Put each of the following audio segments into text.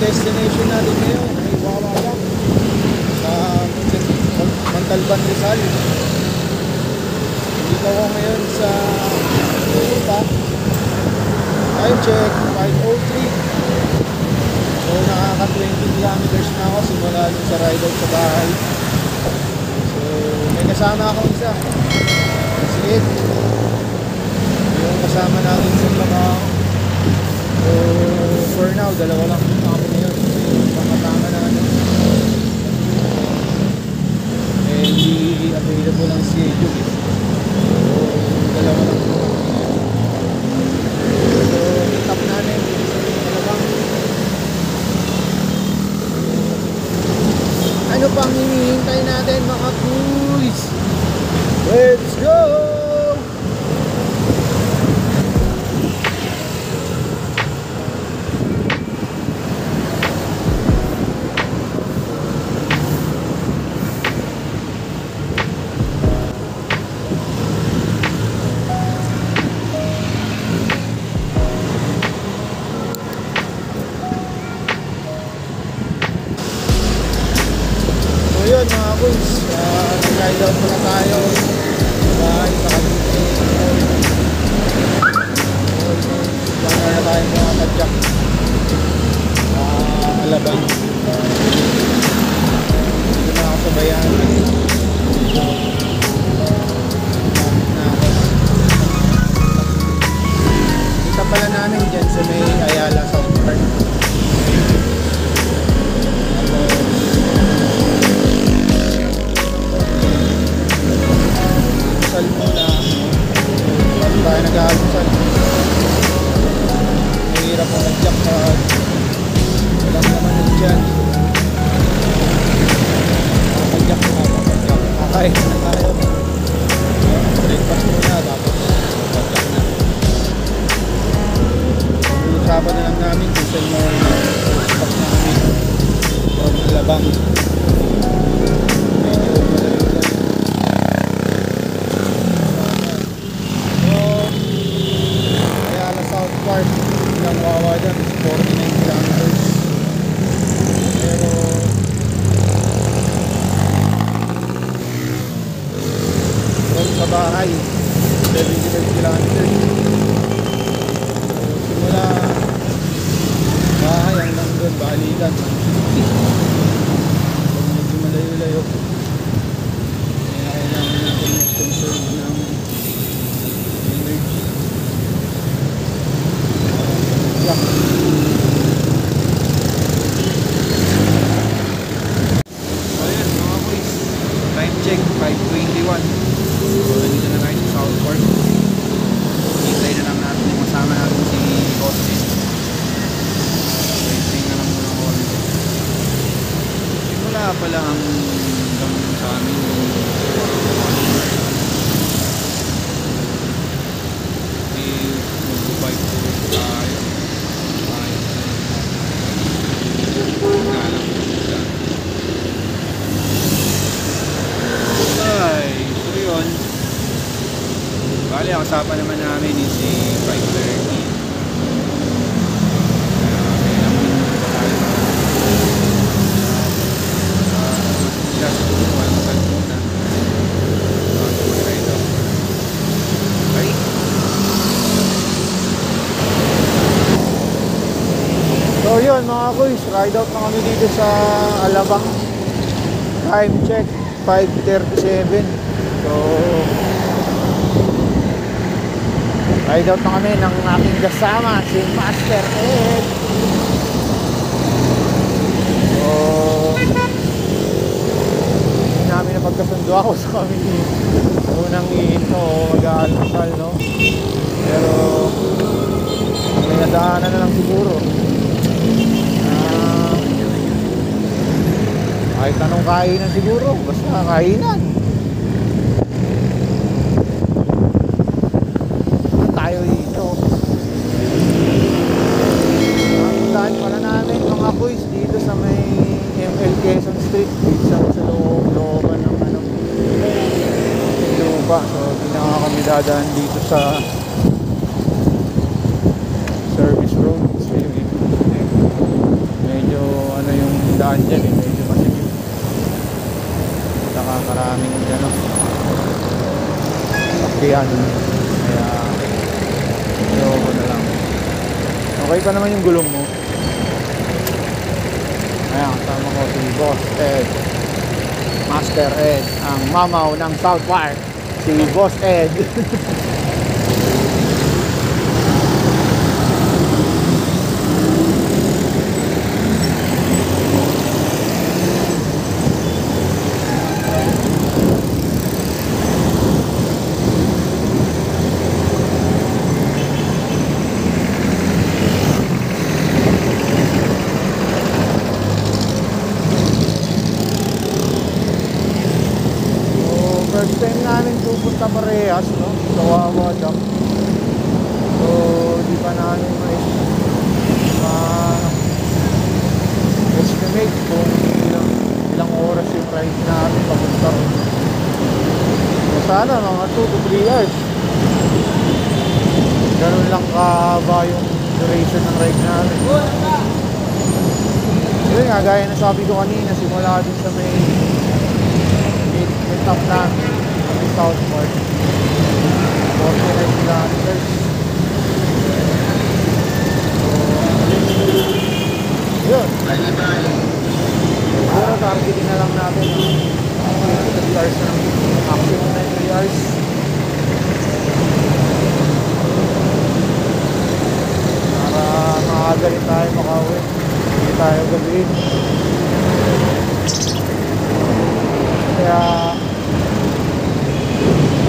destination natin ngayon ay Wawa lang sa Montalban, Rizal. Dito ako ngayon sa Puta. Time check 5:03. So nakaka 20 kilometers na ako simula sa ride out sa bahay. So may kasama akong isa, si Ed, yung kasama natin sa trabaho. So for now dalawa lang kami ngayon kasi yung kasama natin hindi available ang schedule. So dalawa lang kami ngayon. So itap natin ano pang hinihintay natin mga boys? Let's go! Yun mga boys, nag-ride out muna tayo sa bahay sa Cavite. Plano na tayo mga tadyak Alabang. Dito na ako sa bayan. Kita pala namin dyan sa may Ayala South Park. Muna bago tayo nag-aalusal. Mahirap mo nag-jack pag walang naman nag-dyan. Makapag-jack na, makapag-jack. Kakain na tayo. Breakfast muna, tapos makapag-jack na. Usapan na lang namin kung saan mo stop namin from Alabang. Ilang Wawa dyan is 49 kilometers. Pero from sa bahay 75 kilometers. So simula bahay hanggang doon balikan 150. So medyo malayo-layo. Kaya kailangan natin mag-conserve ng energy. So ayan mga boys, time check 5:21. So nandito na tayo sa South Park. Hintay na lang natin yung masama natin si Austin. Hintay na lang muna ako. Simula pa lang ang gamit sa amin mag-bike to tayo. Ay, so yun. Bali, ang usapan naman namin is si 5:30. Kaya naman tayo just one side muna. Bago mag-ride out. Okay? So yun mga boys, ride out na kami dito sa Alabang. Time check 5:37. So ride out na kami ng aking kasama si Master Ed. So hindi namin napagkasundo ako sa kami unang iito mag-aalusal, no? Pero may nadaanan na lang siguro. Kahit anong kainan siguro, basta kainan. Tayo dito. Ang daan pala namin mga boys dito sa may ML Quezon Street. Dito sa looban ng lupa. So pinaka kami dadaan dito sa service road. So medyo daan dyan eh, medyo masikip. Saka maraming ano, sakyan. Kaya ayoko na lang. Okay pa naman yung gulong mo. Ayan, kasama ko si Boss Ed, Master Ed, ang mamaw ng South Park, si Boss Ed. First time namin pupunta parehas, no? Sa Wawa Dam. So, di pa namin estimate kung ilang oras yung ride natin papunta. So, sana mga 2 to 3 hours. Ganun lang kaba yung duration ng ride natin. Yun nga, gaya na sabi ko kanina, simula din sa may top namin sa South Park, 49 kilometers. So yun, siguro targeting na lang natin 3 hours na, maximum na 3 hours para maaga rin tayo makauwi, hindi tayo gabihin. Kaya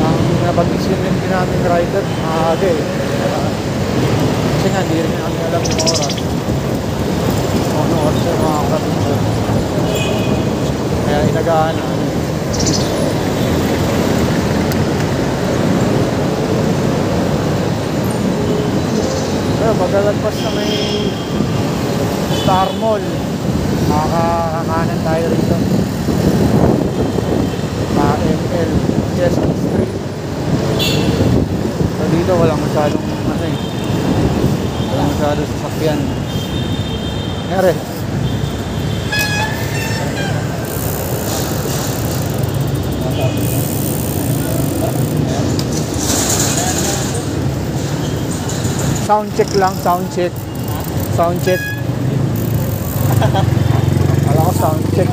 ang napag-isipin din namin rider maaga eh. Kasi nga hindi rin namin alam yung oras, ano oras yung mga karating ko. Kaya inagaan namin. Pero paglalagpas na may Star Mall, makakakanan tayo rito sa ML Chestnut Street. So dito walang masyadong ano eh, walang masyadong sasakyan. Ngari sound check lang, sound check. Sound check. Wala ko sound check.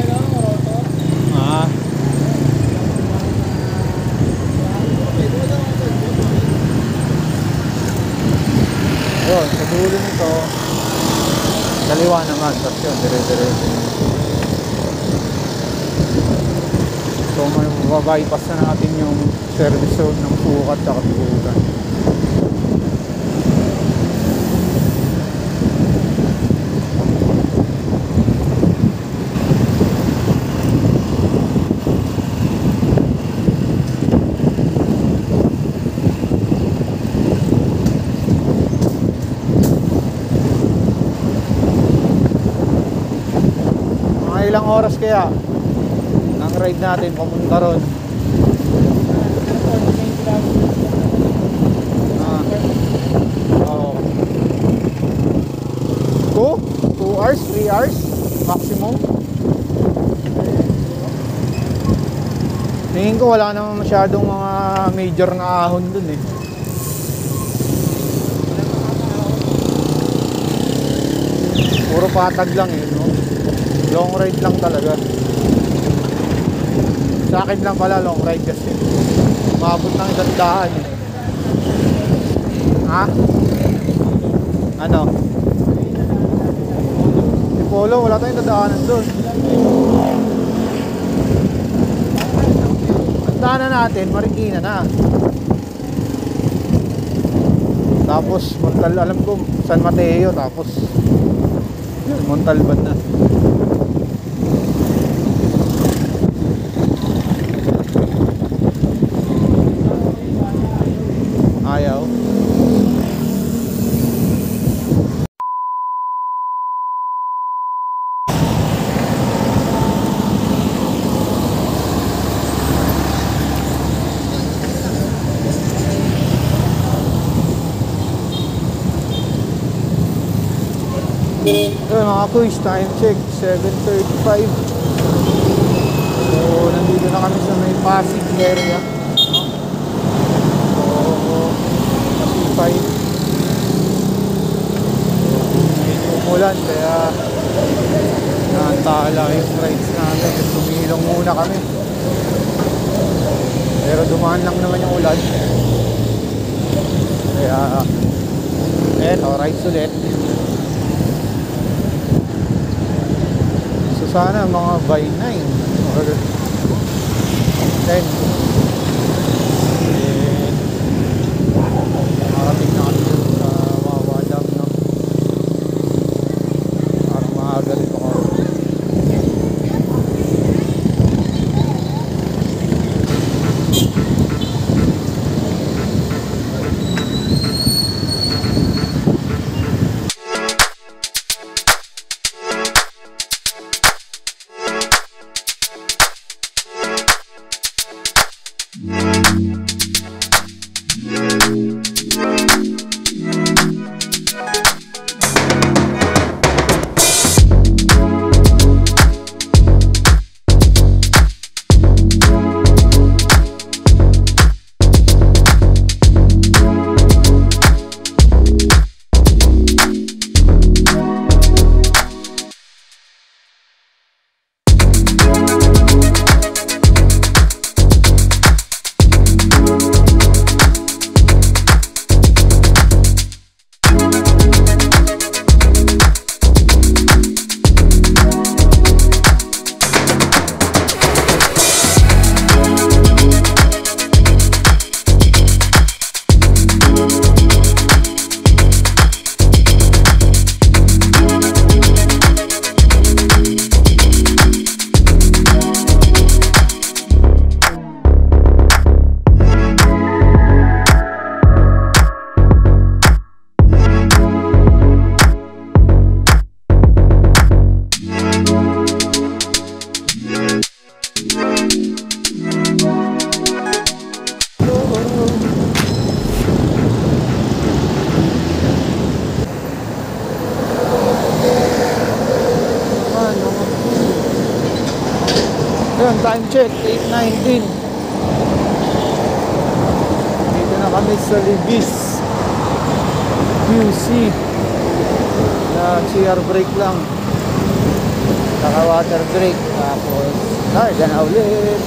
Yun, sa dulo nito kaliwa naman, tapos yun, dire-diretso. So may mababypass na natin yung service zone ng Sukat at Tugugan. Ilang oras kaya ang ride natin papunta ron? Oh. 2 hours, 3 hours maximum. Tingin ko wala naman masyadong mga major na ahon dun eh. Puro patag lang eh, no? Long ride lang talaga. Sa akin lang pala long ride kasi maabot ng 100 eh. Ha? Ano? Si Polo, wala tayong dadaanan doon. Ang daanan natin, Marikina na. Tapos alam ko San Mateo, tapos Montalban na. Ayaw. Thank you. Yun mga kuys, time check 7:35. So nandito na kami sa may Pasig area, no? So Pasipay, medyo umulan kaya naantala yung rides namin. Tumilong muna kami, pero dumaan lang naman yung ulan. Kaya eto, rides ulit. So sana mga by 9 or 10 makarating na kami sa Wawa Dam, no? Parang maaga rin ako. Time check 8:19. Dito na kami sa Libis QC. CR break lang, saka water break, tapos carga na ulit.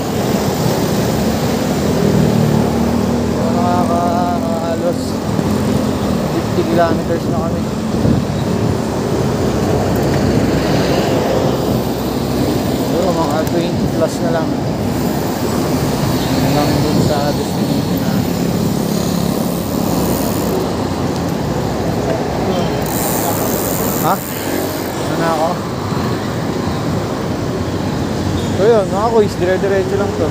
So nakakahalos 50 kilometers na kami. Mga 20 plus na lang hanggang dun sa destination na. Ha? Ano na ako? So yun mga kuys, dire-diretso lang to.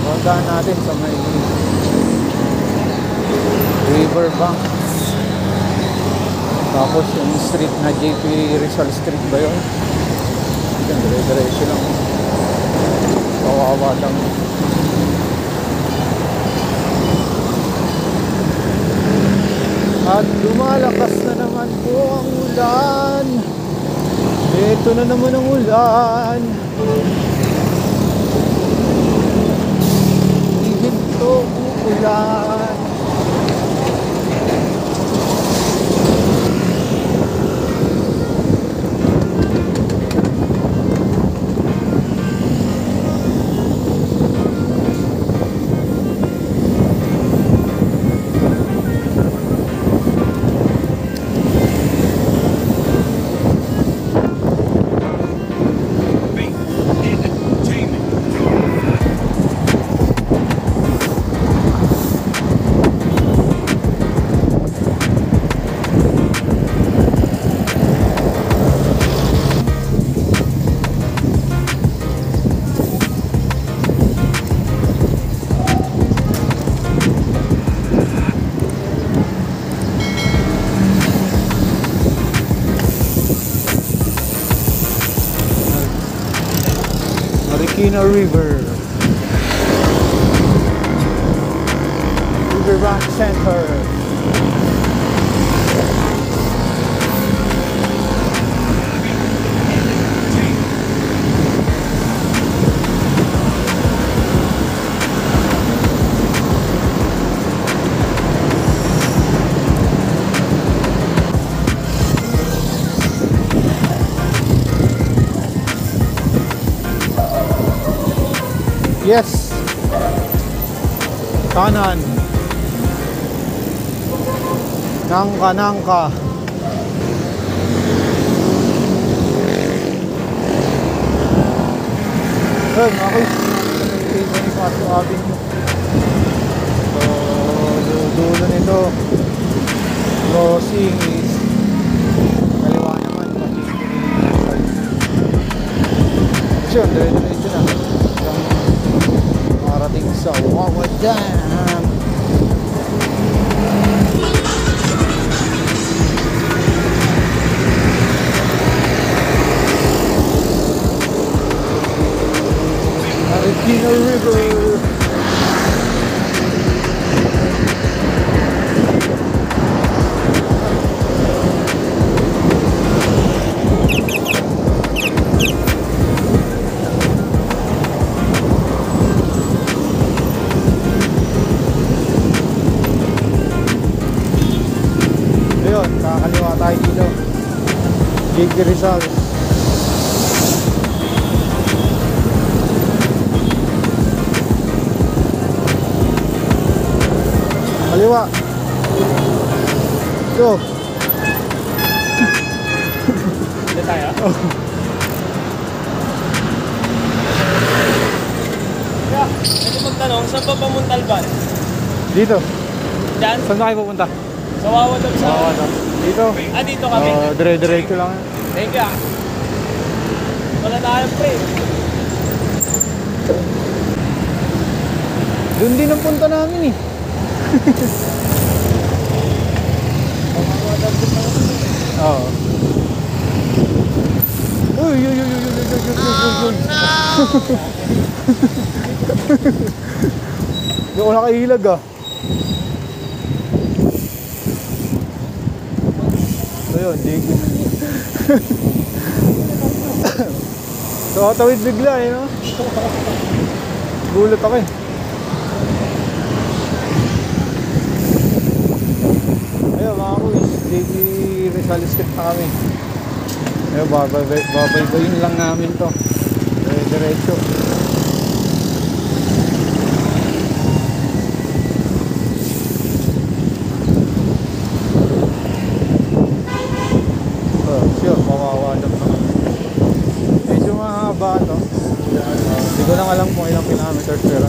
Puntahan natin sa may riverbank. Tapos yung street na JP Rizal Street ba yun? Dire-diretso lang. Kawawa lang. At lumalakas na naman po ang ulan. Ito na naman ang ulan. Ihinto uulan. Marikina River, Riverbank Center. Yes. Kanan. Nangka. Ayun, ako yung Bonifacio Avenue. So, dulo nito. Crossing is kaliwa naman. Kasi yun, dire-diretso na. Hanggang marating sa Wawa Dam. Marikina River. Ayun, kakaliwa tayo dito. Gig Rizal. Kaliwa. So. Dito tayo? Oh. Yeah, ito magtanong, saan ba pamuntalban? Dito. Diyan? Saan na kayo pupunta? Sa Wawa Dam sa... Wawa Dam. Dito. Ah, dito kami? Dire-diretso lang. Thank you. Wala tayong pre. Doon din ang punta namin eh. Oo. Uy, uy, uy, uy, uy, uy, uy, uy, uy. Hindi ko nakahilag ah. So yun, Jake. So, tawid bigla eh, no? Gulat ako eh. Ayun mga kuys, JP Rizal Street na kami. Ayun, babay-bayin lang namin to. Diretso. Sure, mawawadap naman. Medyo mahaba to. Hindi ko lang alam kung ilang kilometers, pero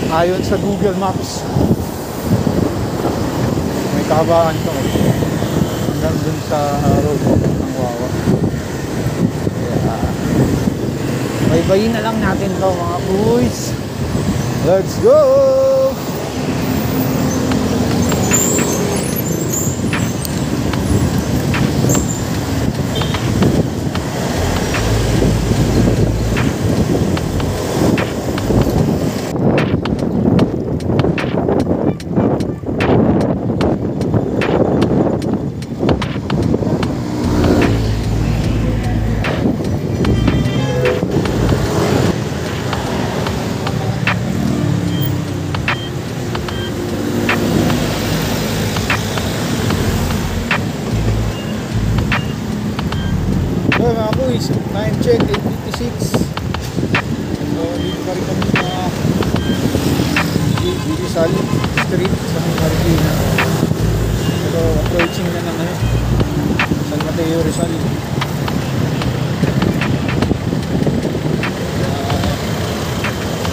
ayon sa Google Maps may kabaan to hanggang dun sa road ng Wawa. Baybayin na lang natin to mga boys. Let's go! So mga boys, time check 8:56. So dito pa rin kami sa Rizal Street sa Marikina. So approaching na naman San Mateo Rizal.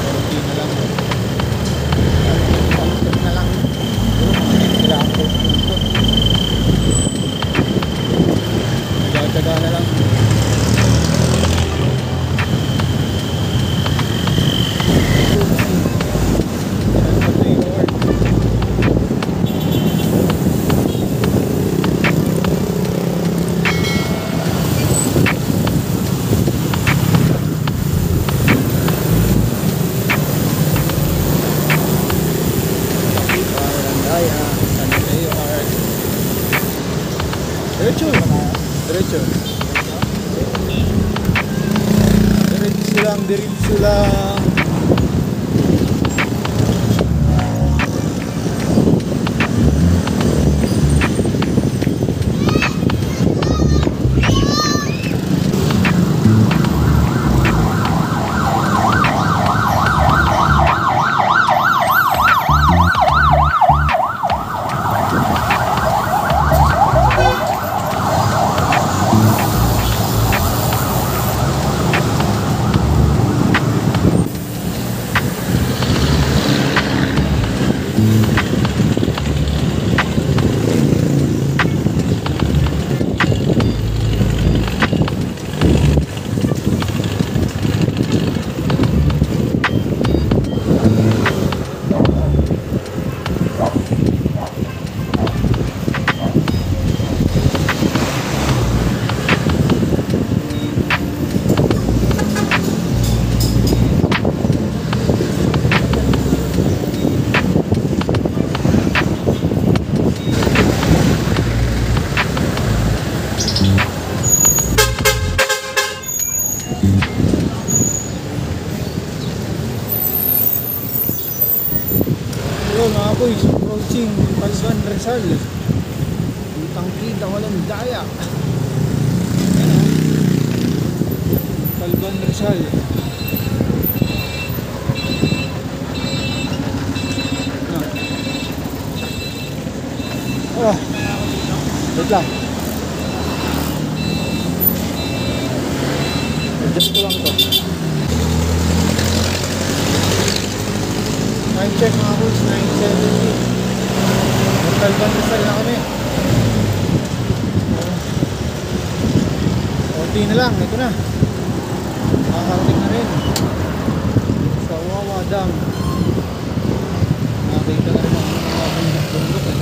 Marikina lang. Pang-trip na lang. Sila ako. Taga na lang. Diretso. Diretso. Diretso lang. boys, approaching Talban Rizal. Kitang kita, walang daya. Ayan o. Talban Rizal. Oh, wait lang. Adjust ko lang to. Time check mga boys, 9:70. Talban Rizal na kami. Konti na lang, ito na. Nakakarating na rin sa Wawa Dam. Nakakita na rin ang mga bundok-bundok eh.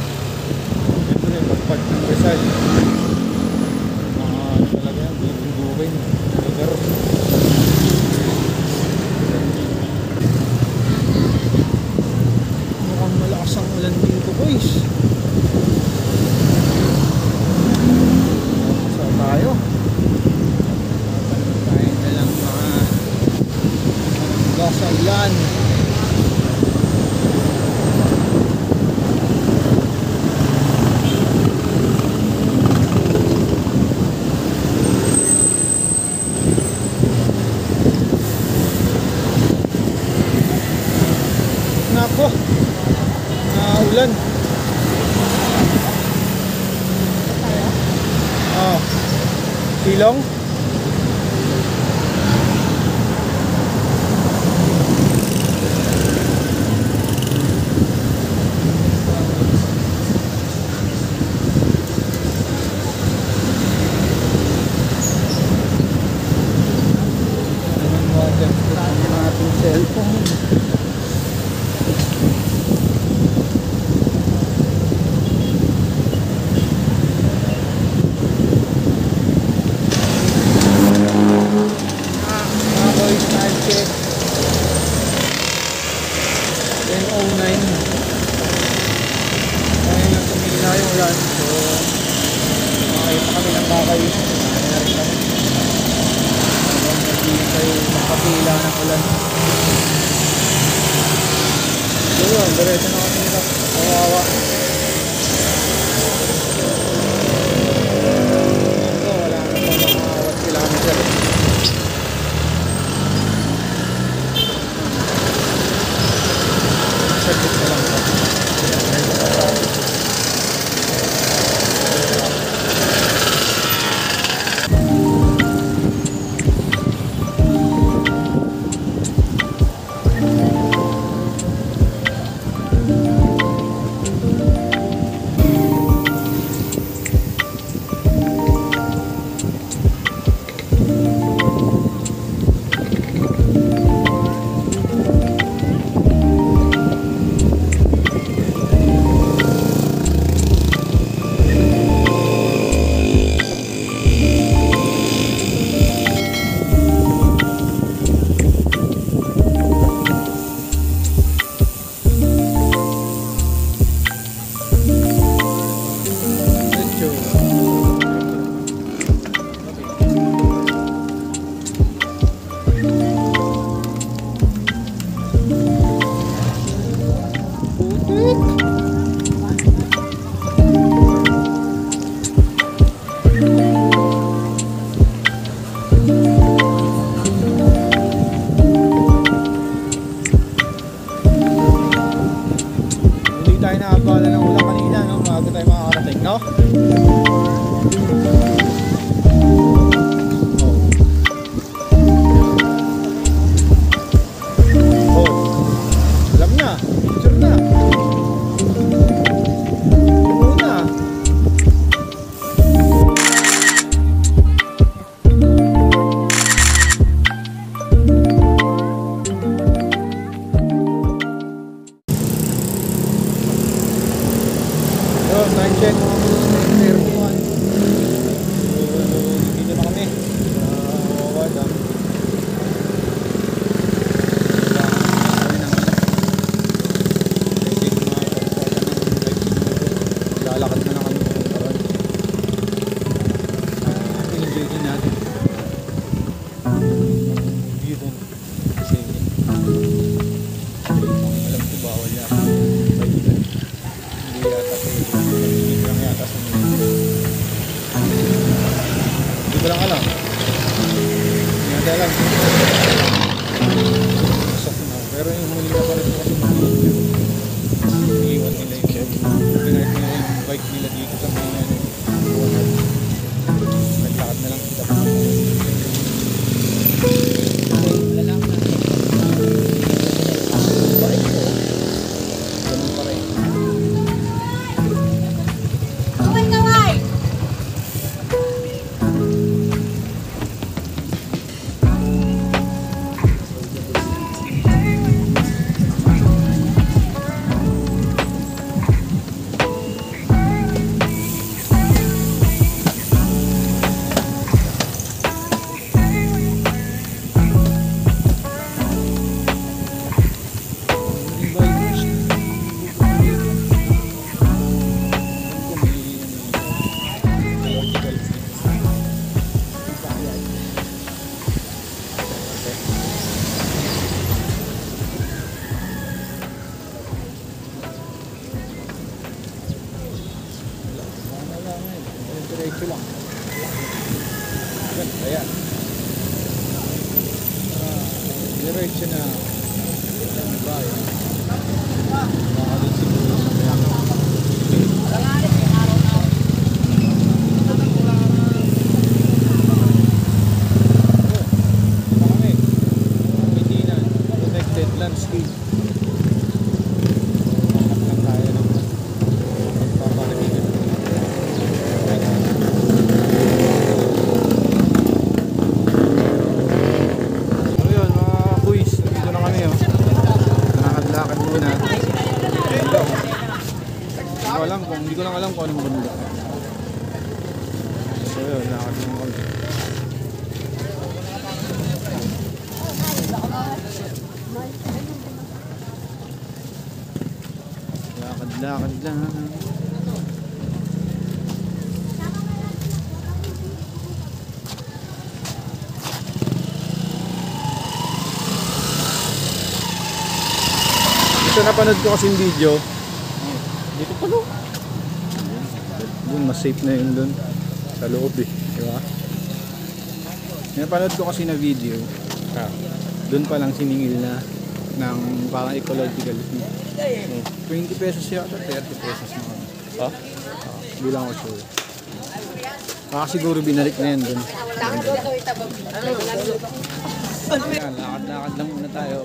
Ito na yung pagpag ng Rizal. Talaga yan, bukin-bukin lugar. Mukhang malakas ang ulan dito boys. Saan tayo? Tayo na lang mga gasa ulan. Nako, ulan. Oh, silong. Ating cellphone. Check 10:09. Kaya lang tumila yung ulan. So makakita kami ng bakay. Kaya na rin kami. Habang naghihintay makapila ng ulan. So yun, diretso na kami nila. Kawawa. Ito, wala na pa mga 1 kilometer. Saglit na lang ito. Tayo na abala ng ulan kanina, no? Bago tayo makakarating, no? Oh. Alam na, picture na. Muna. Time check, Pero yung huli na pala ko kasi mga video, iiwan nila yung pinahit nila yung bike nila dito sa may ano, naglakad na lang sila pa. Wala lang na. Ganun pa rin. Kaway! Diretso lang. Yan, ayan. Diretso na. Yan ba yan? Makalit siguro sa kaya. Medina, protected landscape. Hanap lang tayo ng pagpapalagigan. Hindi ko lang alam kung anong bundok. So yun, lakad mo kami. Lakad lang. Ito napanood ko kasing video. Dito pa no? Doon, mas safe na yun doon sa loob eh, di ba? Napanood ko kasi na video, doon pa lang siningil na ng parang ecological fee. 20 pesos yata, 30 pesos naman. Hindi lang ako sure. Baka siguro binalik na yan doon. Ayan, lakad-lakad lang muna tayo.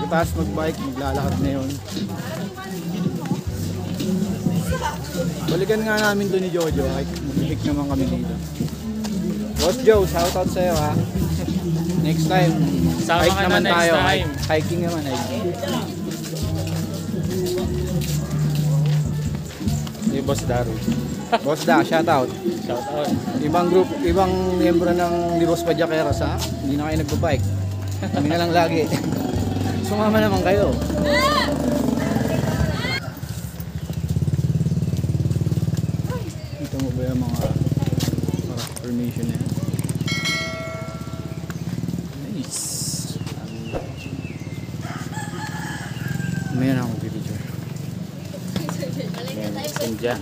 Pagkatapos mag-bike, maglalakad na yun. Balikan nga namin doon ni Jojo, kahit mag-hik naman kami dito. Boss Joe, shoutout sa'yo ha. Next time, Sama hike ka na naman next tayo. time. Hiking naman, hiking. Si Boss Daru. Boss Da, shoutout. Shout out. Ibang group, ibang miyembro ng Libos Padyakeros ha. Hindi na kayo nagbabike. Kami na lang lagi. Sumama naman kayo. Ito mo ba yung mga formation na yan? Nice. May na akong pipicture. Yan, dyan.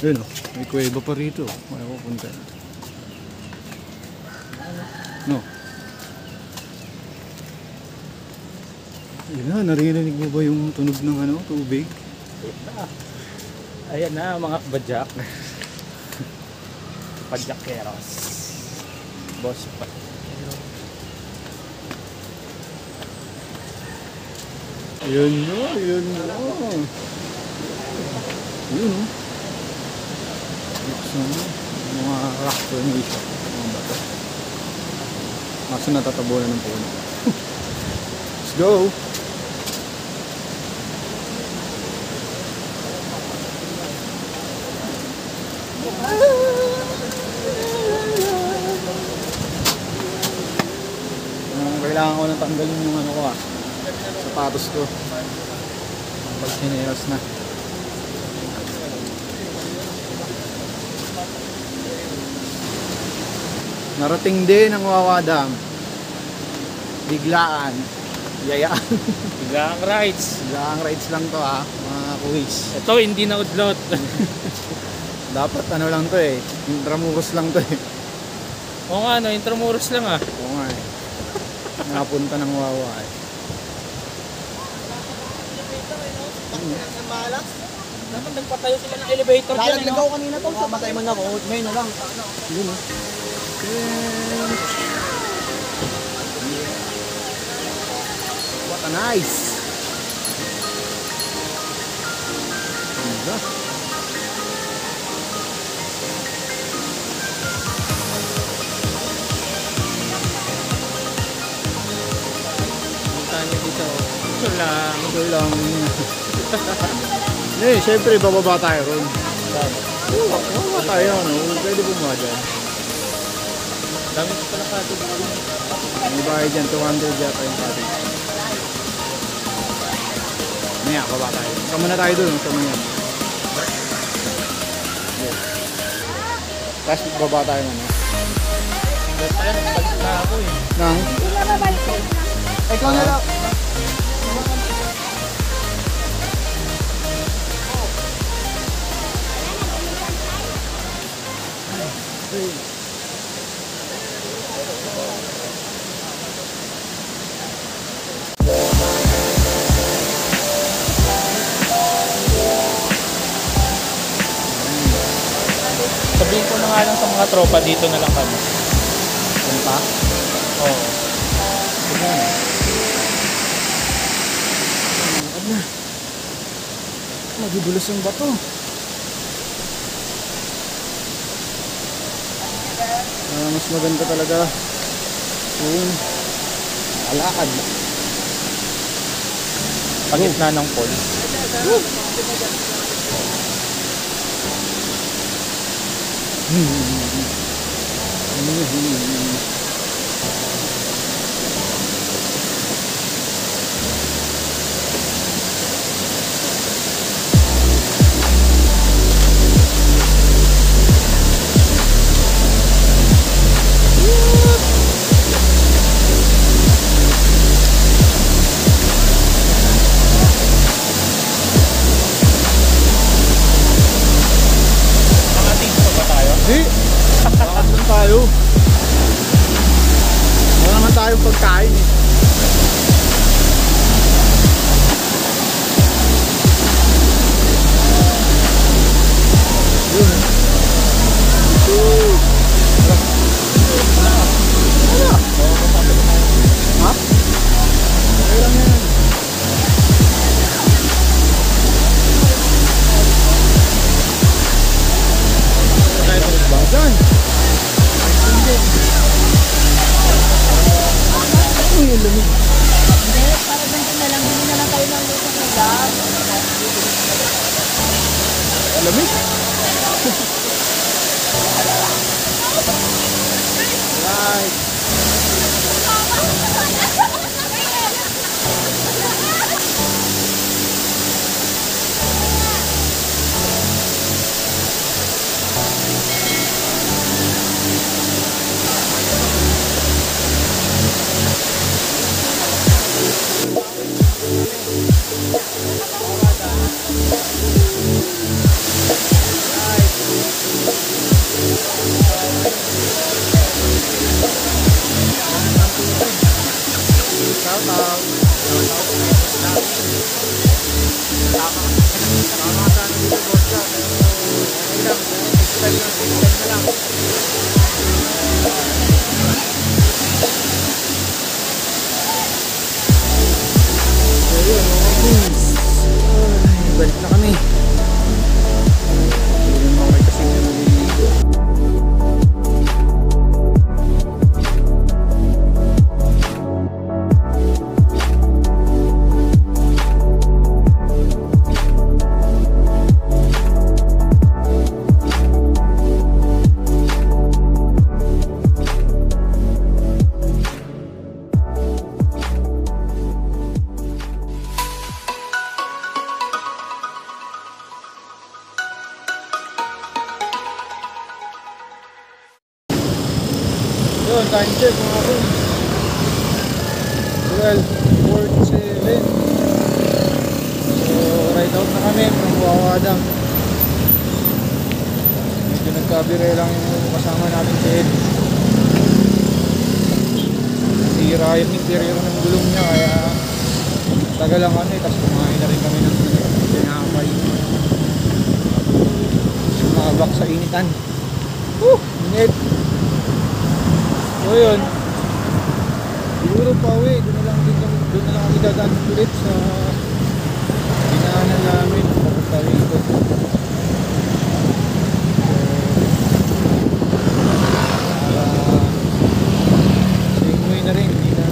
Yun o, may kuweba pa rito. May pupunta. No. Yun na, naririnig mo ba yung tunog ng ano, tubig? Ayan na mga badyak. Padyakeros. Boss pa. Yun no, yun no. Yun no. Buksan mo. Mga rock formation. Mga bato. Kaso natatabunan ng puno. Let's go! Kailangan ko nang tanggalin yung ano ko sapatos ko pag sineras na. Narating din ang Wawa Dam. Biglaan. Yayaan. Biglang rides. Biglaang rides lang to mga kuwis. Ito hindi na udlot. Dapat ano lang to Intramuros lang to Oo nga no, Intramuros lang Oo nga Napunta ng Wawa eh. Ang malas. Dapat nagpatayo sila ng elevator dyan. Lalaglagaw kanina to. Matay man ako. Ngayon na lang. Yun oh. What a nice. Ganda. Punta niyo dito. Ito lang. Ito lang. Eh, syempre bababa tayo ron. Bababa tayo, ano? Pwede bumaba dyan. Dami ko pala kato. May bayad dyan, 200 yata yung cottage. Maya, baba tayo. Sama na tayo dun, sama yan. Yes. Tapos baba tayo ano. Pala, balik na ako eh. Nang? Ikaw na lang. Sabihin ko na nga lang sa mga tropa, dito na lang kami. Punta? Oo. Magibulos yung bato. Mas maganda talaga kung alakad. Pagitna ng falls. Nakating pa ba tayo? Hindi! Lakad lang tayo. Wala naman tayong pagkain eh. Yun. Ha? Okay lang yan. Bagan. Uy, ang lamig. Hindi, para ganito na lang. Hindi na lang tayo ng luto ng gas. Ang lamig. Right. Shout out. Tama sana dito boss ka. Okay lang. Extend na lang. Ayun, mga kings. Ay, balik na kami. Hindi naman may kasing naliligo. Yun, time check mga kung 12:47. So, ride out na kami from Wawadang. Medyo nagkabire lang yung kasama natin si Ed. Kasi nasira yung interior ng gulong niya kaya tagal lang kami, tapos kumain na rin kami ng tinapay. Sumabak sa initan. Init. So yun, siguro pa uwi, doon na lang kami dadaan ulit sa dinaanan namin papunta rito. Na rin, hindi na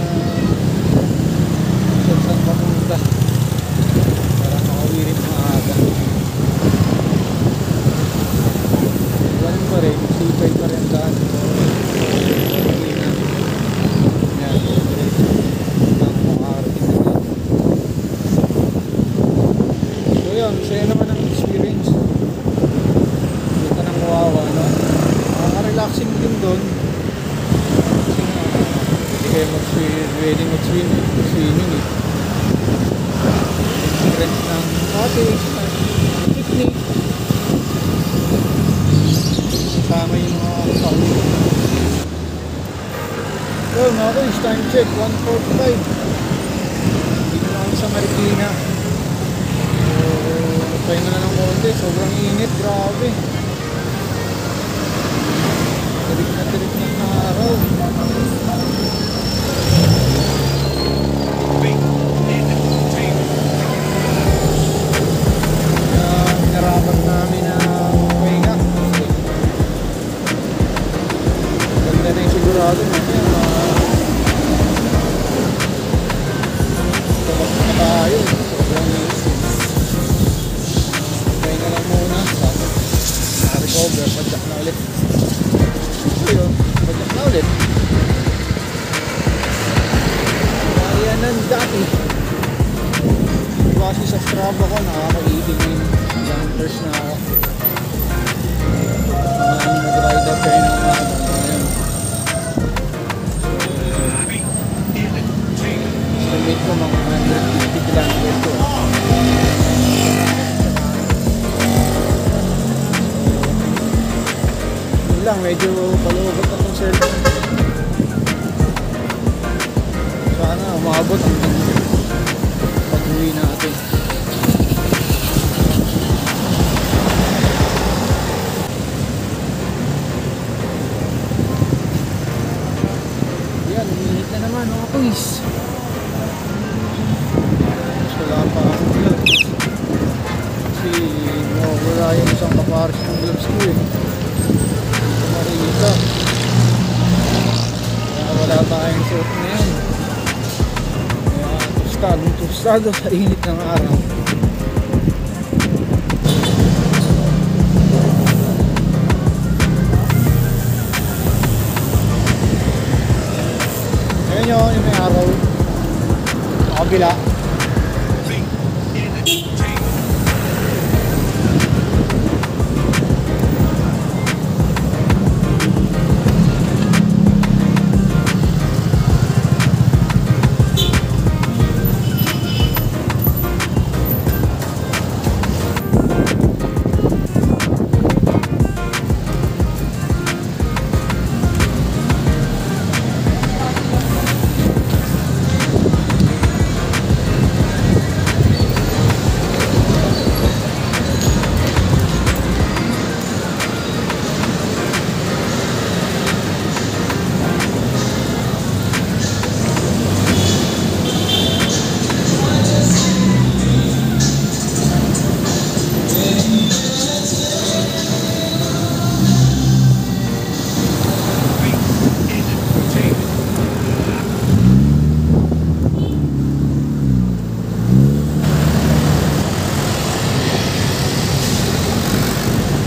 saan papunta para makauwi rin maaga. Ganun pa rin, sipay pa rin daan. Yan, diretso lang makarating na dito. So yun, masaya naman ang experience. Punta ng Wawa, no? Nakaka-relaxing din doon. Kaya pwede mag-swimming eh. Rent ng cottage, picnic. Kasama yung mga kasama. So mga boys, time check, 1:45. Dito na kami sa Marikina. So, pahinga na ng konti, sobrang init, grabe. Tirik na araw. Hinarapan namin na pahinga. Ganda na yung sigurado natin. Tabak na tayo. Sobrang isin. Pahinga lang muna. Naka-recover. Padyak na ulit. So yun. Padyak na ulit. Kaya nan dati. Kasi sa Strava ko, nakaka-18 jumpers na ako. Nag-ride up kayo ng mga estimate ko mga 150 kilometers ko. Yun lang, medyo palubat na itong cellphone. Sana umabot hanggang pag-uwi natin. Yan, uminit na naman mga boys. Wala pa akong gloves. Kasi mawawala yung isang kapares ng gloves ko eh. Ito marita. Kaya wala tayong suot na yan. Tostado sa init ng araw. Ayan yun, yung may araw sa kabila.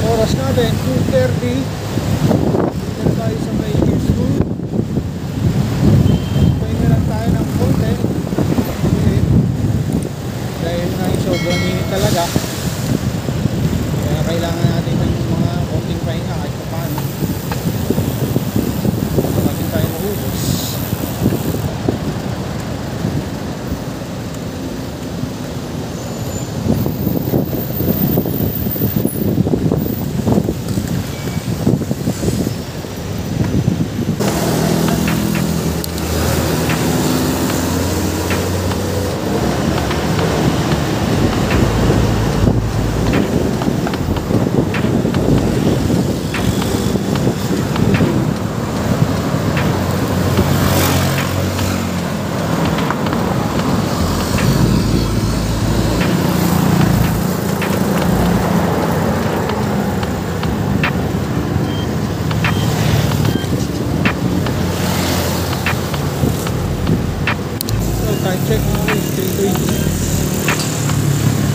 Oras natin 2:30. Dito tayo sa may school. Pahinga lang tayo ng konti. Dahil na yung sobrang init talaga, kaya kailangan natin ng mga konting pahinga kahit pa paano. Natin tayo mahubos. time check mga guys, 3:26.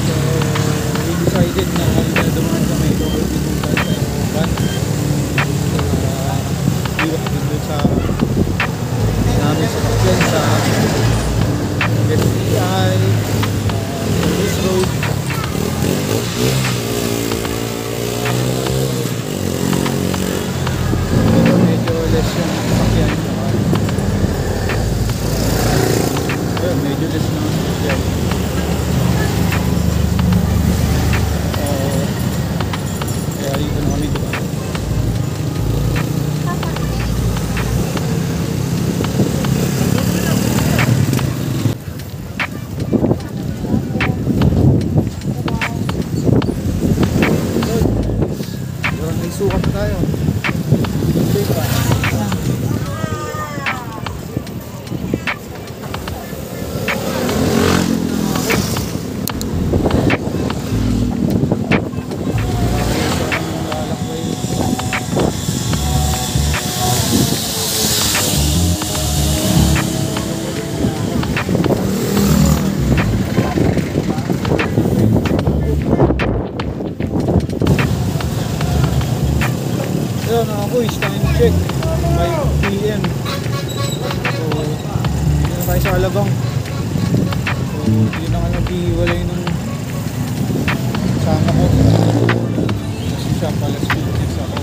So, we decided na kanina dumaan kami local pinutan sa Eroban. Iwas din doon sa namin sa Pakyan sa STI, Service Road. Dito medyo less yung Pakyan. Medyo less na yung Pakyan. Kaya dito na kami diba? May sukat na tayo. Okay pa. Ayun mga boys, time check 5 PM. So, dito na tayo sa Alabang. So, dito na nga nag-iwalay ng kasama ko. Kasi siya pala students ako.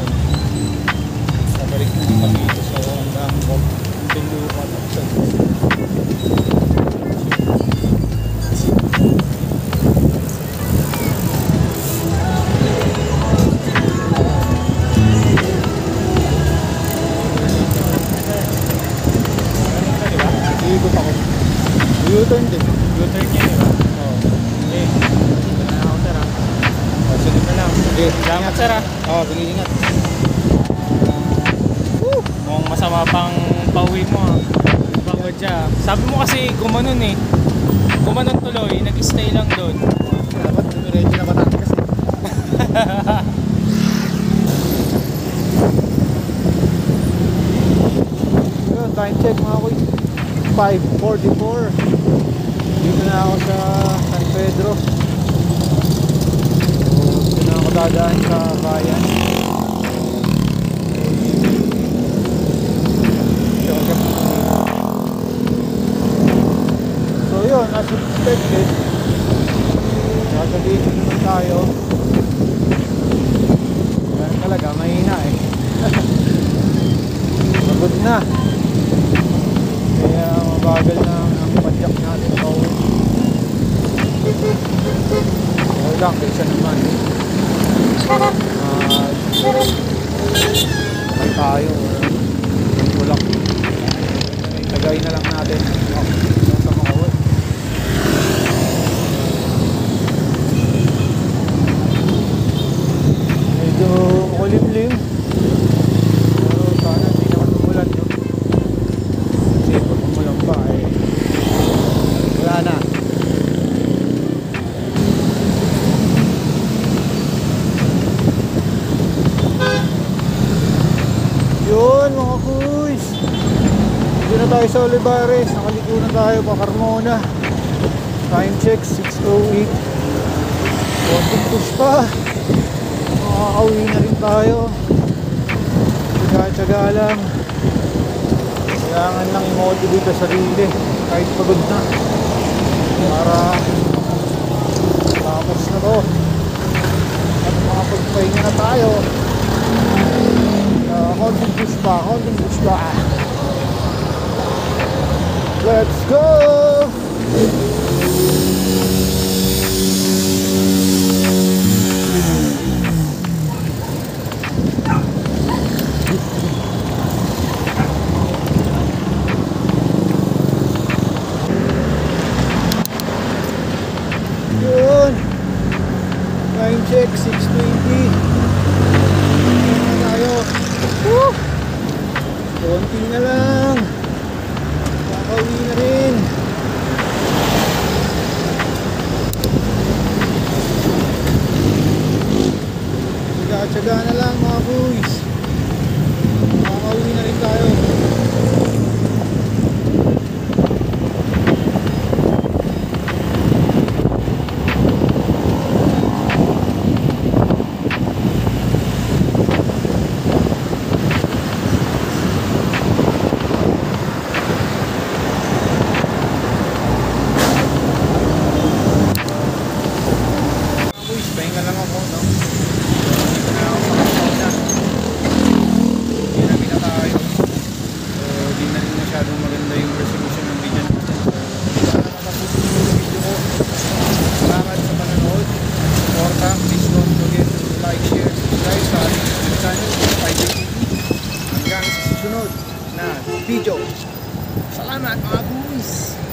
Sabalik na kami dito sa Andang ko. Tindupa at sa ikot ako. U-turn din. U-turn niya, di ba? Oo. Okay. Dito na ako, sir, ha? Sunod na lang. Sige. Salamat, sir, ha? Oo, sige, ingat. Mukhang masama pang pauwi mo, ha? Pagod siya. Sabi mo kasi gumanon eh. Gumanon tuloy, nag-stay lang doon. Dapat dumiretso na Batangas kasi. Yun, time check mga kuy. 5:44. Dito na ako sa San Pedro. So, dito na ako dadaan sa bayan. So yun, as expected, sasabihin naman tayo. Ganun talaga, mahina eh. Pagod na. Kaya mabagal na ang padyak natin pa uwi. Okay lang, kaysa naman ay tayo tulak. Tagay na lang natin sa makawal. Medyo makulimlim, pero sana hindi naman umulan, no? Kasi pag umulan pa eh wala na. Yun mga kuys, dito na tayo sa Olivares. Nakaliko na tayo pa Carmona. Time check 6:08. Konting push pa, makakauwi na rin tayo. Tsaga-tsaga lang. Kailangan lang i-motivate sa sarili kahit pagod na, para tapos na to at makapagpahinga na tayo. Konting push pa, konting push pa. Let's go! Yun, time check 6:20. Tayo. Woo! Konti na lang, kakauwi na rin. na video. Salamat mga boys!